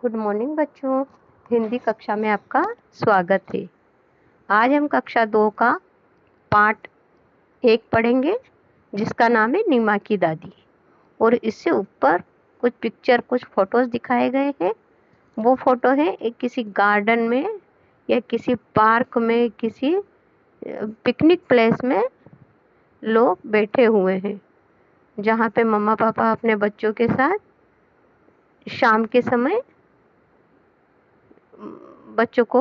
Good morning बच्चों। हिंदी कक्षा में आपका स्वागत है। आज हम कक्षा 2 का पाठ 1 पढ़ेंगे, जिसका नाम है नीमा की दादी। और इससे ऊपर कुछ फोटोज दिखाए गए हैं। वो फोटो है एक किसी गार्डन में या किसी पार्क में, किसी पिकनिक प्लेस में लोग बैठे हुए हैं, जहाँ पे मम्मा पापा अपने बच्चों के साथ शाम के समय बच्चों को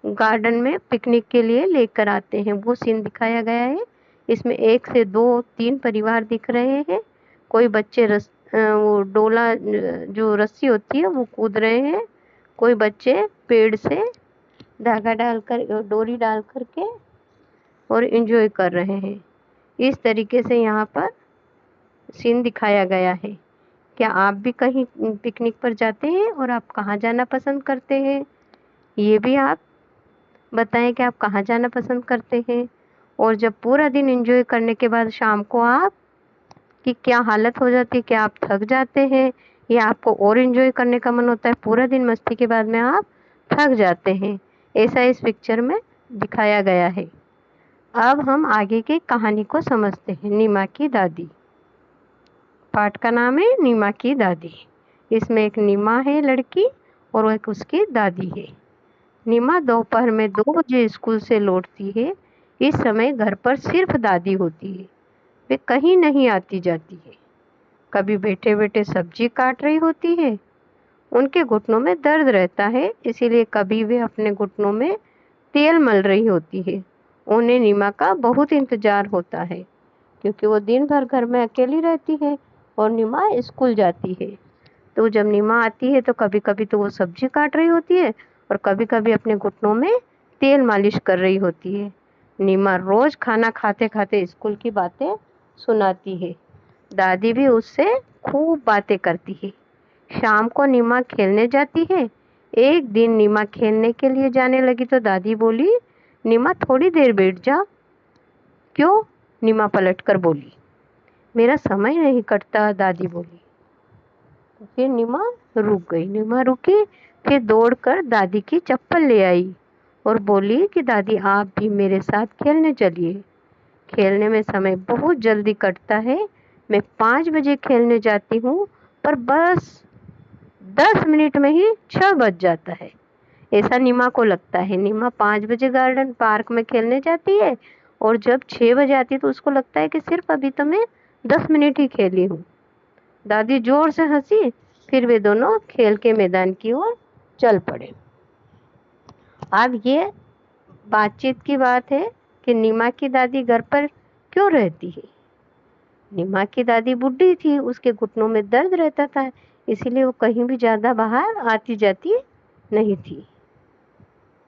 गार्डन में पिकनिक के लिए लेकर आते हैं। वो सीन दिखाया गया है। इसमें 1 से 2 3 परिवार दिख रहे हैं। कोई बच्चे वो डोला जो रस्सी होती है वो कूद रहे हैं। कोई बच्चे पेड़ से धागा डालकर, डोरी डाल करके और एंजॉय कर रहे हैं। इस तरीके से यहाँ पर सीन दिखाया गया है। क्या आप भी कहीं पिकनिक पर जाते हैं और आप कहाँ जाना पसंद करते हैं? ये भी आप बताएं कि आप कहाँ जाना पसंद करते हैं। और जब पूरा दिन एंजॉय करने के बाद शाम को आप की क्या हालत हो जाती है? क्या आप थक जाते हैं या आपको और एंजॉय करने का मन होता है? पूरा दिन मस्ती के बाद में आप थक जाते हैं। ऐसा इस पिक्चर में दिखाया गया है। अब हम आगे की कहानी को समझते हैं। नीमा की दादी। पाठ का नाम है नीमा की दादी। इसमें एक नीमा है लड़की और एक उसकी दादी है। नीमा दोपहर में 2 बजे स्कूल से लौटती है। इस समय घर पर सिर्फ दादी होती है। वे कहीं नहीं आती जाती है। कभी बैठे बैठे सब्जी काट रही होती है। उनके घुटनों में दर्द रहता है, इसीलिए कभी वे अपने घुटनों में तेल मल रही होती है। उन्हें नीमा का बहुत इंतजार होता है, क्योंकि वो दिन भर घर में अकेली रहती है और नीमा स्कूल जाती है। तो जब नीमा आती है तो कभी कभी तो वो सब्जी काट रही होती है और कभी कभी अपने घुटनों में तेल मालिश कर रही होती है। नीमा रोज खाना खाते खाते स्कूल की बातें सुनाती है। दादी भी उससे खूब बातें करती है। शाम को नीमा खेलने जाती है। एक दिन नीमा खेलने के लिए जाने लगी तो दादी बोली, नीमा थोड़ी देर बैठ जा। क्यों? नीमा पलट कर बोली। मेरा समय नहीं कटता, दादी बोली। फिर नीमा रुक गई। नीमा रुकी, फिर दौड़कर दादी की चप्पल ले आई और बोली कि दादी आप भी मेरे साथ खेलने चलिए। खेलने में समय बहुत जल्दी कटता है। मैं 5 बजे खेलने जाती हूँ, पर बस 10 मिनट में ही 6 बज जाता है। ऐसा नीमा को लगता है। नीमा 5 बजे गार्डन पार्क में खेलने जाती है और जब 6 बजे आती है तो उसको लगता है कि सिर्फ अभी तो मैं 10 मिनट ही खेली हूँ। दादी जोर से हंसी। फिर वे दोनों खेल के मैदान की ओर चल पड़े। अब ये बातचीत की बात है कि नीमा की दादी घर पर क्यों रहती है। नीमा की दादी बुढ़ी थी, उसके घुटनों में दर्द रहता था, इसीलिए वो कहीं भी ज़्यादा बाहर आती जाती नहीं थी।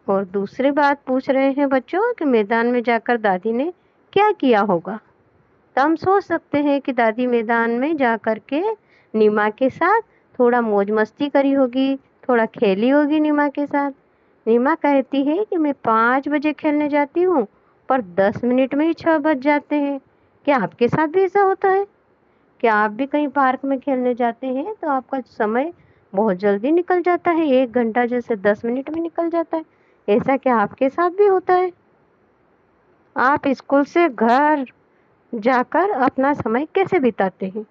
और दूसरी बात पूछ रहे हैं बच्चों कि मैदान में जाकर दादी ने क्या किया होगा। तो हम सोच सकते हैं कि दादी मैदान में जा कर के नीमा के साथ थोड़ा मौज मस्ती करी होगी, थोड़ा खेली होगी नीमा के साथ। नीमा कहती है कि मैं 5 बजे खेलने जाती हूँ, पर 10 मिनट में ही 6 बज जाते हैं। क्या आपके साथ भी ऐसा होता है? क्या आप भी कहीं पार्क में खेलने जाते हैं तो आपका समय बहुत जल्दी निकल जाता है, 1 घंटा जैसे 10 मिनट में निकल जाता है? ऐसा क्या आपके साथ भी होता है? आप स्कूल से घर जाकर अपना समय कैसे बिताते हैं?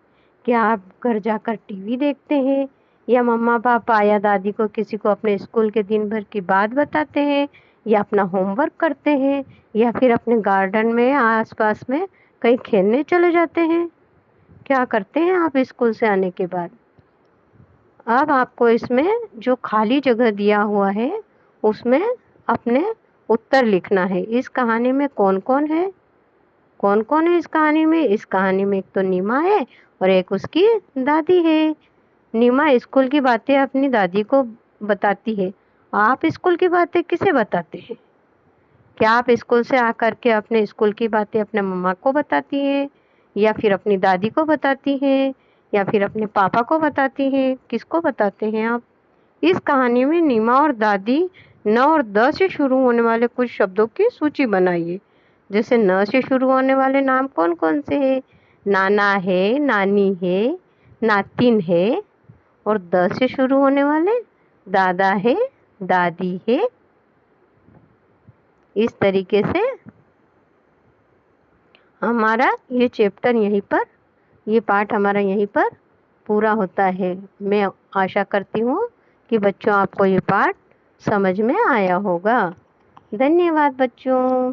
क्या आप घर जाकर टीवी देखते हैं या मम्मा पापा या दादी को किसी को अपने स्कूल के दिन भर की बात बताते हैं या अपना होमवर्क करते हैं या फिर अपने गार्डन में आसपास में कहीं खेलने चले जाते हैं? क्या करते हैं आप स्कूल से आने के बाद? अब आपको इसमें जो खाली जगह दिया हुआ है उसमें अपने उत्तर लिखना है। इस कहानी में कौन कौन है? कौन कौन है इस कहानी में? इस कहानी में एक तो नीमा है और एक उसकी दादी है। नीमा स्कूल की बातें अपनी दादी को बताती है। आप स्कूल की बातें किसे बताते हैं? क्या आप स्कूल से आकर के अपने स्कूल की बातें अपने मम्मा को बताती हैं या फिर अपनी दादी को बताती हैं या फिर अपने पापा को बताती हैं? किसको बताते हैं आप? इस कहानी में नीमा और दादी 9 और 10 से शुरू होने वाले कुछ शब्दों की सूची बनाइए। जैसे न से शुरू होने वाले नाम कौन कौन से हैं? नाना है, नानी है, नातिन है اور د سے شروع ہونے والے دادا ہے، دادی ہے۔ اس طریقے سے ہمارا یہ چیپٹر یہیں پر، یہ پارٹ ہمارا یہیں پر پورا ہوتا ہے۔ میں آشا کرتی ہوں کہ بچوں آپ کو یہ پارٹ سمجھ میں آیا ہوگا۔ دھنیہ واد بچوں۔